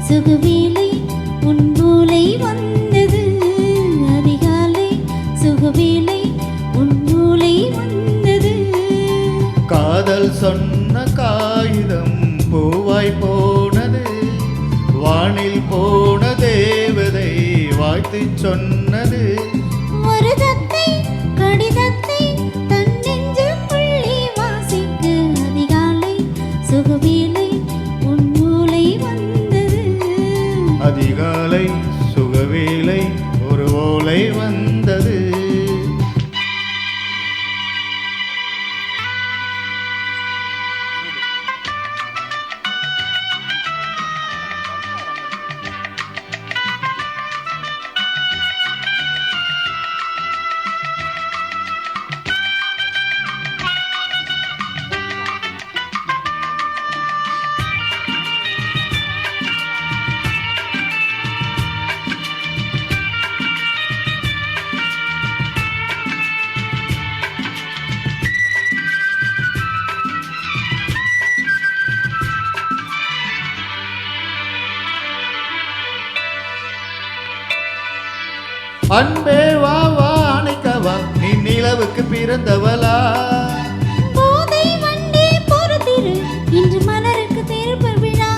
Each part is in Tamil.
சுகவேலை உன் மூலை வந்தது. அதிகாலை சுகவேலை உன் மூலை வந்தது. காதல் சொன்ன காகிதம் பூவாய் போனது. வானில் போன தேவதை வாழ்த்து சொன்னது. ஒரு தத்தை கடிதத்தை தன் நெஞ்சுக்குள்ளே வாசிக்க. அதிகாலை சுகவேலை உன் மூலை வந்தது. அதிகாலை சுகவேலை ஒரு ஓலை வந்தது. அன்பே வா வா அணைக்கவா நீ நிலவுக்கு பிறந்தவளா. போதை வண்டே பொறுத்திரு இன்று மலருக்கு திருப்ப விழா.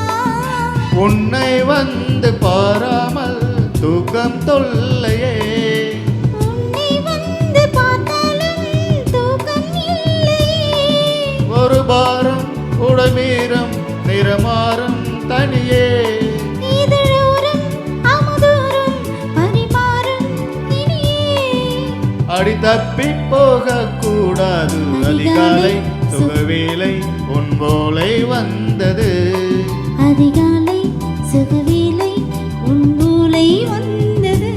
உன்னை வந்து பாராமல் தூக்கம் தொல்லையே. உன்னை வந்து பார்த்தாலும் தூக்கம் இல்லையே. ஒரு பாரம் உடமீரம் நிறமாறும் தனியே. இதழோரம் அமுதோறும் பரிமாறும் இனியே. அடி தப்பி போக கூடாது. அதிகாலை சுகவேலை உன் போலை வந்தது. அதிகாலை சுகவேலை உன் மூலை வந்தது.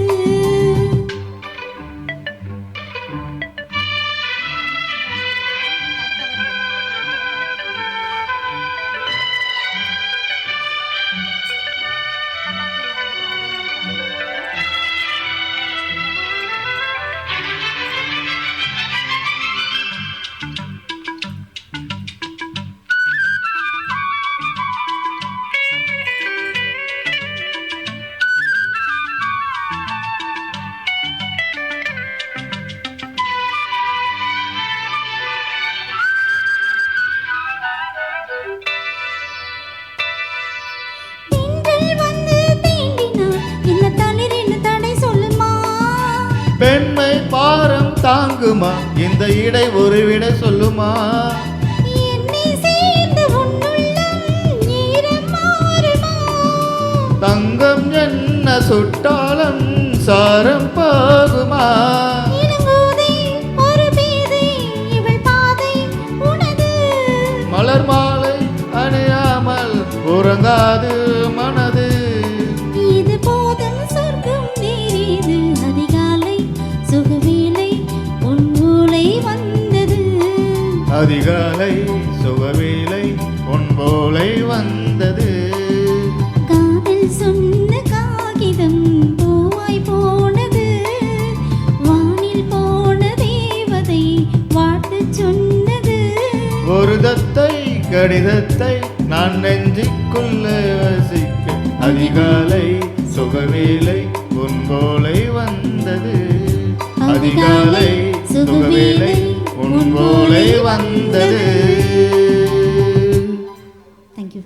பெண்மை பாரம் தாங்குமா இந்த இடை ஒரு விட சொல்லுமா. தங்கம் என்ன சுட்டாலும் சாரம் போகுமா. மலர் மாலை அணியாமல் உறங்காது மனது. இது போதும் சொர்க்கம் வேறு. அதிகாலை சுகவேலை உன் மூலை வந்தது. அதிகாலை சுகவேலை உன் போலை வந்தது. காதல் சொன்ன காகிதம் பூவாய் போனது. வானில் போன தேவதை வாழ்த்து சொன்னது. ஒரு தத்தை கடிதத்தை நான் நெஞ்சுக்குள்ள வசிக்க. அதிகாலை சுகவேலை உன் போலை வந்தது. அதிகாலை சுகவேலை உன் போலை வந்தது. தேங்க்யூ.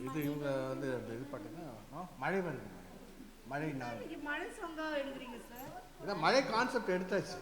இது இவங்க வந்து இது பண்ணுங்க. மழை வருது. மழை நாள் மழை சாங்கா எழுதுறீங்க சார்? இதான் மழை கான்செப்ட் எடுத்தாச்சு.